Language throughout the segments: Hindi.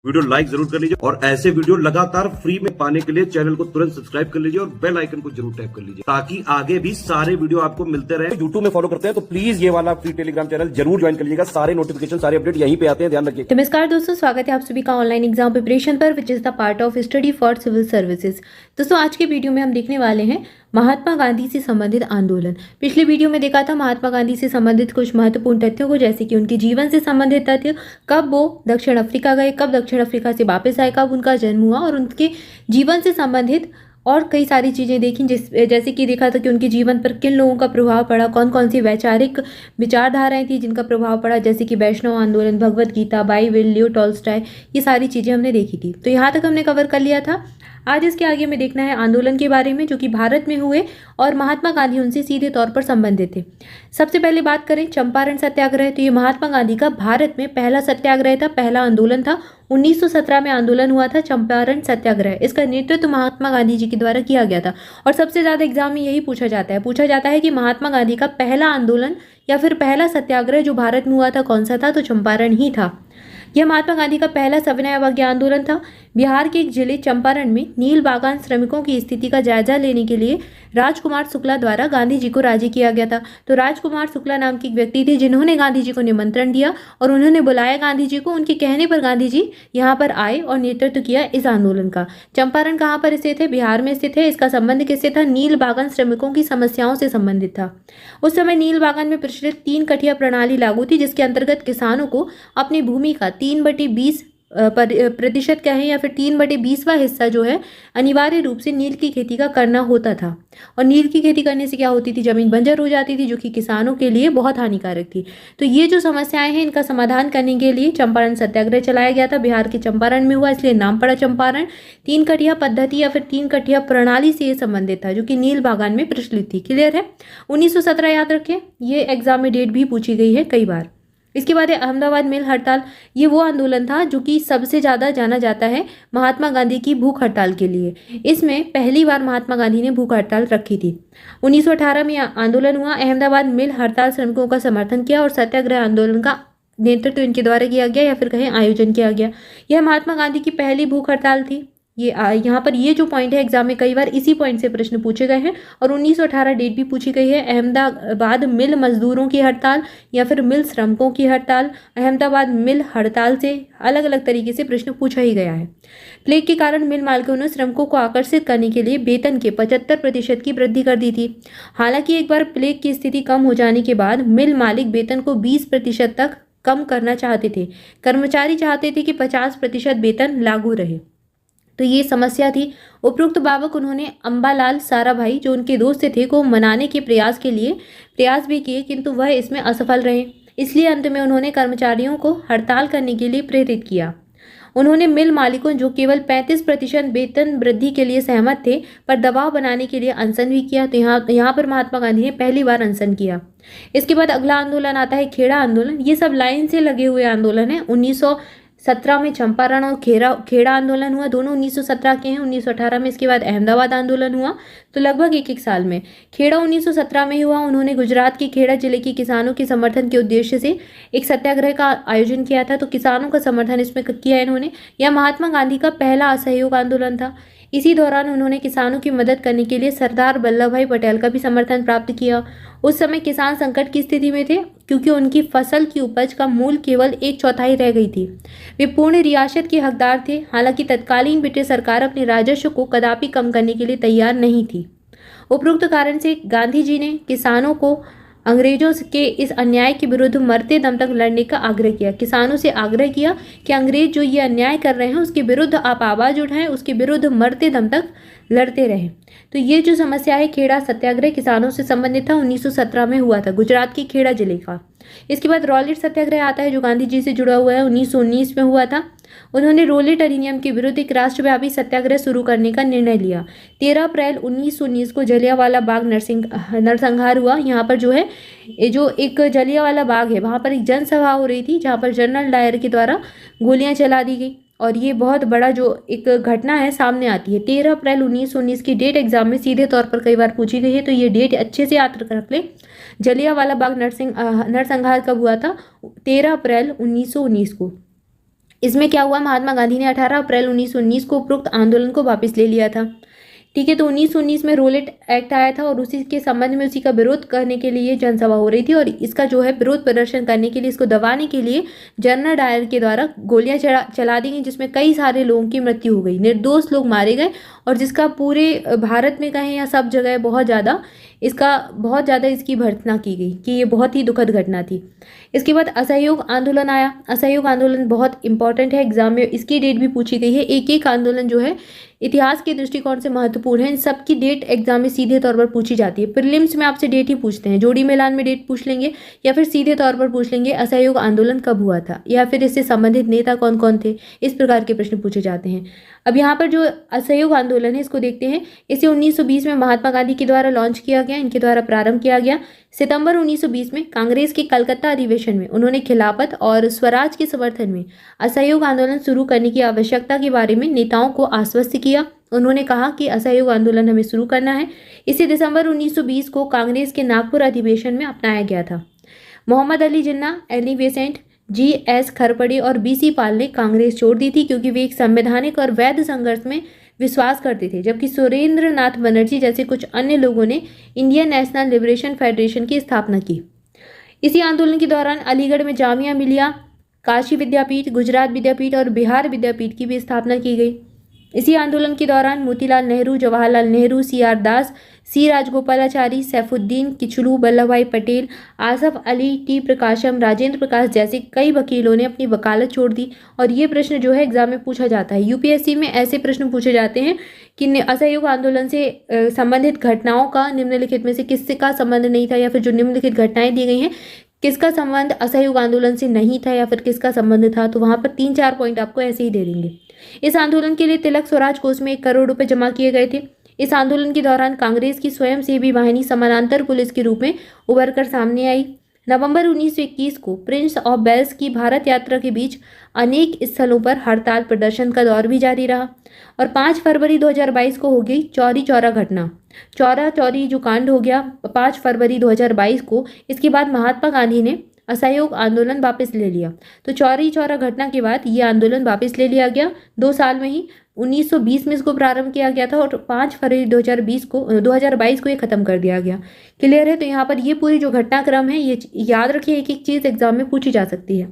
वीडियो लाइक जरूर कर लीजिए और ऐसे वीडियो लगातार फ्री में पाने के लिए चैनल को तुरंत सब्सक्राइब कर लीजिए और बेल आइकन को जरूर टैप कर लीजिए ताकि आगे भी सारे वीडियो आपको मिलते रहे। यूट्यूब में फॉलो करते हैं तो प्लीज ये वाला फ्री टेलीग्राम चैनल जरूर ज्वाइन कर लीजिएगा। सारे नोटिफिकेशन सारे अपडेट यहीं पे आते हैं, ध्यान रखिए। नमस्कार दोस्तों, स्वागत है आप सभी का ऑनलाइन एग्जाम प्रिपरेशन पर which is the part of study for civil services. दोस्तों आज के वीडियो में हम देखने वाले हैं महात्मा गांधी से संबंधित आंदोलन। पिछले वीडियो में देखा था महात्मा गांधी से संबंधित कुछ महत्वपूर्ण तथ्यों को, जैसे कि उनके जीवन से संबंधित तथ्य, कब वो दक्षिण अफ्रीका गए, कब दक्षिण अफ्रीका से वापस आए, कब उनका जन्म हुआ और उनके जीवन से संबंधित और कई सारी चीज़ें देखी, जैसे कि देखा था कि उनके जीवन पर किन लोगों का प्रभाव पड़ा, कौन कौन सी वैचारिक विचारधाराएं थी जिनका प्रभाव पड़ा, जैसे कि वैष्णव आंदोलन, Bhagavad Gita, Bible, Leo Tolstoy, ये सारी चीज़ें हमने देखी थी। तो यहाँ तक हमने कवर कर लिया था। आज इसके आगे में देखना है आंदोलन के बारे में जो कि भारत में हुए और महात्मा गांधी उनसे सीधे तौर पर संबंधित थे। सबसे पहले बात करें चंपारण सत्याग्रह, तो ये महात्मा गांधी का भारत में पहला सत्याग्रह था, पहला आंदोलन था। 1917 में आंदोलन हुआ था चंपारण सत्याग्रह। इसका नेतृत्व महात्मा गांधी जी के द्वारा किया गया था और सबसे ज़्यादा एग्जाम में यही पूछा जाता है कि महात्मा गांधी का पहला आंदोलन या फिर पहला सत्याग्रह जो भारत में हुआ था कौन सा था, तो चंपारण ही था। यह महात्मा गांधी का पहला सविनय अवज्ञा आंदोलन था। बिहार के एक जिले चंपारण में नील बागान श्रमिकों की स्थिति का जायजा लेने के लिए राजकुमार शुक्ला द्वारा गांधी जी को राजी किया गया था। तो राजकुमार शुक्ला नाम के एक व्यक्ति थे जिन्होंने गांधी जी को निमंत्रण दिया और उन्होंने बुलाया गांधी जी को। उनके कहने पर गांधी जी यहाँ पर आए और नेतृत्व किया इस आंदोलन का। चंपारण कहाँ पर स्थित है? बिहार में स्थित है। इसका संबंध किससे था? नील बागान श्रमिकों की समस्याओं से संबंधित था। उस समय नील बागान में प्रचलित 3 कठिया प्रणाली लागू थी, जिसके अंतर्गत किसानों को अपनी भूमि का 3/20 प्रतिशत कहें या फिर 3/20वां हिस्सा जो है अनिवार्य रूप से नील की खेती का करना होता था। और नील की खेती करने से क्या होती थी? जमीन बंजर हो जाती थी, जो कि किसानों के लिए बहुत हानिकारक थी। तो ये जो समस्याएं हैं इनका समाधान करने के लिए चंपारण सत्याग्रह चलाया गया था। बिहार के चंपारण में हुआ, इसलिए नाम पड़ा चंपारण। 3 कठिया पद्धति या फिर 3 कठिया प्रणाली से ये संबंधित था जो कि नील बागान में प्रचलित थी। क्लियर है? 1917 याद रखें, ये एग्जाम में डेट भी पूछी गई है कई बार। इसके बाद अहमदाबाद मिल हड़ताल, ये वो आंदोलन था जो कि सबसे ज़्यादा जाना जाता है महात्मा गांधी की भूख हड़ताल के लिए। इसमें पहली बार महात्मा गांधी ने भूख हड़ताल रखी थी। 1918 में आंदोलन हुआ। अहमदाबाद मिल हड़ताल श्रमिकों का समर्थन किया और सत्याग्रह आंदोलन का नेतृत्व इनके द्वारा किया गया या फिर कहें आयोजन किया गया। यह महात्मा गांधी की पहली भूख हड़ताल थी। ये यहाँ पर ये जो पॉइंट है एग्जाम में कई बार इसी पॉइंट से प्रश्न पूछे गए हैं और 1918 डेट भी पूछी गई है। अहमदाबाद मिल मजदूरों की हड़ताल या फिर मिल श्रमिकों की हड़ताल, अहमदाबाद मिल हड़ताल से अलग अलग तरीके से प्रश्न पूछा ही गया है। प्लेग के कारण मिल मालिकों ने श्रमिकों को आकर्षित करने के लिए वेतन के 75% की वृद्धि कर दी थी। हालांकि एक बार प्लेग की स्थिति कम हो जाने के बाद मिल मालिक वेतन को 20% तक कम करना चाहते थे। कर्मचारी चाहते थे कि 50% वेतन लागू रहे, तो ये समस्या थी। उपरोक्त बाबक उन्होंने अंबालाल साराभाई जो उनके दोस्त थे को मनाने के प्रयास भी किए, किंतु वह इसमें असफल रहे। इसलिए अंत में उन्होंने कर्मचारियों को हड़ताल करने के लिए प्रेरित किया। उन्होंने मिल मालिकों जो केवल 35% वेतन वृद्धि के लिए सहमत थे पर दबाव बनाने के लिए अनशन भी किया। तो यहाँ पर महात्मा गांधी ने पहली बार अनशन किया। इसके बाद अगला आंदोलन आता है खेड़ा आंदोलन। ये सब लाइन से लगे हुए आंदोलन है। 1917 में चंपारण और खेड़ा आंदोलन हुआ, दोनों 1917 के हैं। 1918 में इसके बाद अहमदाबाद आंदोलन हुआ, तो लगभग एक साल में। खेड़ा 1917 में हुआ। उन्होंने गुजरात के खेड़ा जिले के किसानों के समर्थन के उद्देश्य से एक सत्याग्रह का आयोजन किया था, तो किसानों का समर्थन इसमें किया इन्होंने। यह महात्मा गांधी का पहला असहयोग आंदोलन था। इसी दौरान उन्होंने किसानों की मदद करने के लिए सरदार वल्लभ भाई पटेल का भी समर्थन प्राप्त किया। उस समय किसान संकट की स्थिति में थे क्योंकि उनकी फसल की उपज का मूल्य केवल 1/4 रह गई थी। वे पूर्ण रियासत के हकदार थे। हालांकि तत्कालीन ब्रिटिश सरकार अपने राजस्व को कदापि कम करने के लिए तैयार नहीं थी। उपरोक्त कारण से गांधी जी ने किसानों को अंग्रेजों के इस अन्याय के विरुद्ध मरते दम तक लड़ने का आग्रह किया। किसानों से आग्रह किया कि अंग्रेज जो ये अन्याय कर रहे हैं उसके विरुद्ध आप आवाज़ उठाएं, उसके विरुद्ध मरते दम तक लड़ते रहें। तो ये जो समस्या है खेड़ा सत्याग्रह किसानों से संबंधित था, 1917 में हुआ था, गुजरात के खेड़ा जिले का। इसके बाद रॉलेट सत्याग्रह आता है जो गांधी जी से जुड़ा हुआ है, 1919 में हुआ था। उन्होंने रॉलेट अधिनियम के विरुद्ध एक राष्ट्रव्यापी सत्याग्रह शुरू करने का निर्णय लिया। 13 अप्रैल 1919 को जलियांवाला बाग नरसंहार हुआ। यहाँ पर जो है जो एक जलियांवाला बाग है वहाँ पर एक जनसभा हो रही थी जहाँ पर जनरल डायर के द्वारा गोलियाँ चला दी गई और ये बहुत बड़ा जो एक घटना है सामने आती है। 13 अप्रैल 1919 की डेट एग्जाम में सीधे तौर पर कई बार पूछी गई है, तो ये डेट अच्छे से याद रख ले। जलियांवाला बाग नरसंहार कब हुआ था? 13 अप्रैल 1919 को। इसमें क्या हुआ, महात्मा गांधी ने 18 अप्रैल 1919 को उपरोक्त आंदोलन को वापस ले लिया था। ठीक है, तो 1919 में रोलेट एक्ट आया था और उसी के संबंध में उसी का विरोध करने के लिए जनसभा हो रही थी और इसका जो है विरोध प्रदर्शन करने के लिए, इसको दबाने के लिए जनरल डायर के द्वारा गोलियां चला दी गई, जिसमें कई सारे लोगों की मृत्यु हो गई, निर्दोष लोग मारे गए और जिसका पूरे भारत में कहें या सब जगह बहुत ज़्यादा इसकी भर्त्सना की गई कि ये बहुत ही दुखद घटना थी। इसके बाद असहयोग आंदोलन आया। असहयोग आंदोलन बहुत इंपॉर्टेंट है, एग्जाम में इसकी डेट भी पूछी गई है। एक एक आंदोलन जो है इतिहास के दृष्टिकोण से महत्वपूर्ण है, इन सबकी डेट एग्जाम में सीधे तौर पर पूछी जाती है। प्रीलिम्स में आपसे डेट ही पूछते हैं, जोड़ी मेलान में डेट पूछ लेंगे या फिर सीधे तौर पर पूछ लेंगे असहयोग आंदोलन कब हुआ था या फिर इससे संबंधित नेता कौन कौन थे, इस प्रकार के प्रश्न पूछे जाते हैं। अब यहाँ पर जो असहयोग आंदोलन है इसको देखते हैं। इसे 1920 में महात्मा गांधी के द्वारा लॉन्च किया गया, इनके द्वारा प्रारंभ किया गया। सितंबर 1920 में कांग्रेस के कलकत्ता अधिवेशन में उन्होंने खिलाफत और स्वराज के समर्थन में असहयोग आंदोलन शुरू करने की आवश्यकता के बारे में नेताओं को आश्वस्त किया। उन्होंने कहा कि असहयोग आंदोलन हमें शुरू करना है। इसे दिसंबर 1920 को कांग्रेस के नागपुर अधिवेशन में अपनाया गया था। Mohammad Ali Jinnah, Annie Besant, GS. खरपड़े और बी.सी. पाल ने कांग्रेस छोड़ दी थी क्योंकि वे एक संवैधानिक और वैध संघर्ष में विश्वास करते थे, जबकि सुरेंद्र नाथ बनर्जी जैसे कुछ अन्य लोगों ने इंडियन नेशनल लिबरेशन फेडरेशन की स्थापना की। इसी आंदोलन के दौरान अलीगढ़ में जामिया मिलिया, काशी विद्यापीठ, गुजरात विद्यापीठ और बिहार विद्यापीठ की भी स्थापना की गई। इसी आंदोलन के दौरान मोतीलाल नेहरू, जवाहरलाल नेहरू, सी.आर. दास, सी. राजगोपालाचारी, सैफुद्दीन किचलू, वल्लभ भाई पटेल, आसफ अली, टी. प्रकाशम, राजेंद्र प्रकाश जैसे कई वकीलों ने अपनी वकालत छोड़ दी। और ये प्रश्न जो है एग्जाम में पूछा जाता है। यूपीएससी में ऐसे प्रश्न पूछे जाते हैं कि असहयोग आंदोलन से संबंधित घटनाओं का निम्नलिखित में से किससे का संबंध नहीं था, या फिर जो निम्नलिखित घटनाएं दी गई हैं किसका संबंध असहयोग आंदोलन से नहीं था या फिर किसका संबंध था, तो वहां पर 3-4 पॉइंट आपको ऐसे ही दे देंगे। इस आंदोलन के लिए तिलक स्वराज कोष में 1 करोड़ रुपए जमा किए गए थे। इस आंदोलन के दौरान कांग्रेस की स्वयंसेवी वाहिनी समानांतर पुलिस के रूप में उभर कर सामने आई। नवंबर 1921 को प्रिंस ऑफ वेल्स की भारत यात्रा के बीच अनेक स्थलों पर हड़ताल प्रदर्शन का दौर भी जारी रहा और 5 फरवरी 2022 को हो गई चौरी चौरा घटना। चौरा चौरी जो कांड हो गया 5 फरवरी 2022 को, इसके बाद महात्मा गांधी ने असहयोग आंदोलन वापस ले लिया। तो चौरी चौरा घटना के बाद ये आंदोलन वापस ले लिया गया। 2 साल में ही 1920 में इसको प्रारंभ किया गया था और 5 फरवरी 2022 को ये खत्म कर दिया गया। क्लियर है? तो यहाँ पर ये पूरी जो घटनाक्रम है ये याद रखिए, एक एक चीज एग्जाम में पूछी जा सकती है।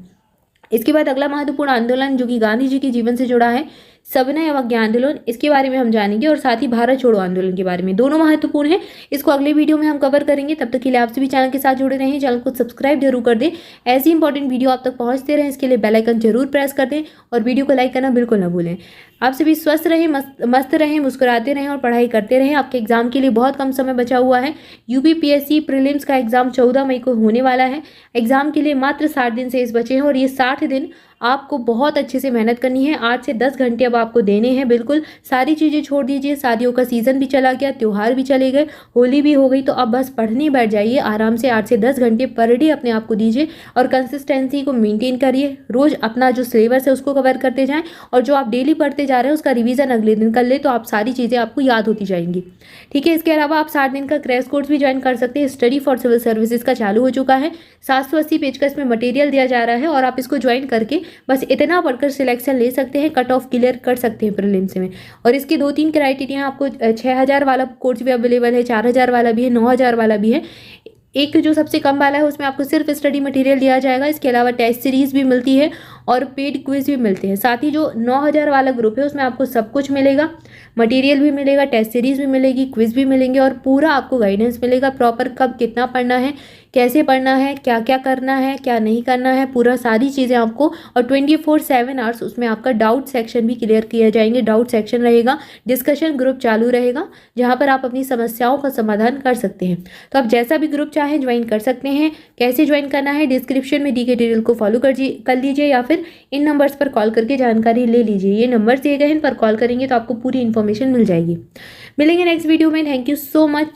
इसके बाद अगला महत्वपूर्ण आंदोलन जो कि गांधी जी के जीवन से जुड़ा है, सविनय अवज्ञा आंदोलन, इसके बारे में हम जानेंगे और साथ ही भारत छोड़ो आंदोलन के बारे में। दोनों महत्वपूर्ण है, इसको अगले वीडियो में हम कवर करेंगे। तब तक के लिए आपसे भी चैनल के साथ जुड़े रहें, चैनल को सब्सक्राइब जरूर कर दें। ऐसी इंपॉर्टेंट वीडियो आप तक पहुंचते रहें, इसके लिए बेल आइकन जरूर प्रेस कर दें और वीडियो को लाइक करना बिल्कुल ना भूलें। आप सभी स्वस्थ रहें, मस्त रहें, मुस्कुराते रहें और पढ़ाई करते रहें। आपके एग्जाम के लिए बहुत कम समय बचा हुआ है। यूपीपीएससी प्रीलिम्स का एग्जाम 14 मई को होने वाला है। एग्जाम के लिए मात्र 60 दिन शेष बचे हैं और ये 60 दिन आपको बहुत अच्छे से मेहनत करनी है। 8 से 10 घंटे अब आपको देने हैं। बिल्कुल सारी चीज़ें छोड़ दीजिए, शादियों का सीज़न भी चला गया, त्यौहार भी चले गए, होली भी हो गई, तो अब बस पढ़ने बैठ जाइए आराम से। 8 से 10 घंटे पर डे अपने आप को दीजिए और कंसिस्टेंसी को मेंटेन करिए। रोज़ अपना जो सिलेबस है उसको कवर करते जाएं और जो आप डेली पढ़ते जा रहे हैं उसका रिवीजन अगले दिन कर ले, तो आप सारी चीज़ें आपको याद होती जाएंगी। ठीक है, इसके अलावा आप 60 दिन का क्रैश कोर्स भी ज्वाइन कर सकते हैं। स्टडी फॉर सिविल सर्विसेज का चालू हो चुका है। 780 पेज का इसमें मटेरियल दिया जा रहा है और आप इसको ज्वाइन करके बस इतना पढ़कर सिलेक्शन ले सकते हैं, कट ऑफ क्लियर कर सकते हैं प्रीलिम्स में। और इसके 2-3 क्राइटेरिया, आपको 6000 वाला कोर्स भी अवेलेबल है, 4000 वाला भी है, 9000 वाला भी है। एक जो सबसे कम वाला है उसमें आपको सिर्फ स्टडी मटेरियल दिया जाएगा। इसके अलावा टेस्ट सीरीज भी मिलती है और पेड क्विज भी मिलते हैं। साथ ही जो 9000 वाला ग्रुप है उसमें आपको सब कुछ मिलेगा, मटेरियल भी मिलेगा, टेस्ट सीरीज भी मिलेगी, क्विज भी मिलेंगे और पूरा आपको गाइडेंस मिलेगा प्रॉपर, कब कितना पढ़ना है, कैसे पढ़ना है, क्या क्या करना है, क्या नहीं करना है, पूरा सारी चीज़ें आपको। और 24/7 आवर्स उसमें आपका डाउट सेक्शन भी क्लियर किया जाएंगे। डाउट सेक्शन रहेगा, डिस्कशन ग्रुप चालू रहेगा जहाँ पर आप अपनी समस्याओं का समाधान कर सकते हैं। तो आप जैसा भी ग्रुप चाहें ज्वाइन कर सकते हैं। कैसे ज्वाइन करना है, डिस्क्रिप्शन में दी गई डिटेल को फॉलो कर लीजिए या फिर इन नंबर्स पर कॉल करके जानकारी ले लीजिए। ये नंबर दिए गए हैं, इन पर कॉल करेंगे तो आपको पूरी इन्फॉर्मेशन मिल जाएगी। मिलेंगे नेक्स्ट वीडियो में। Thank you so much.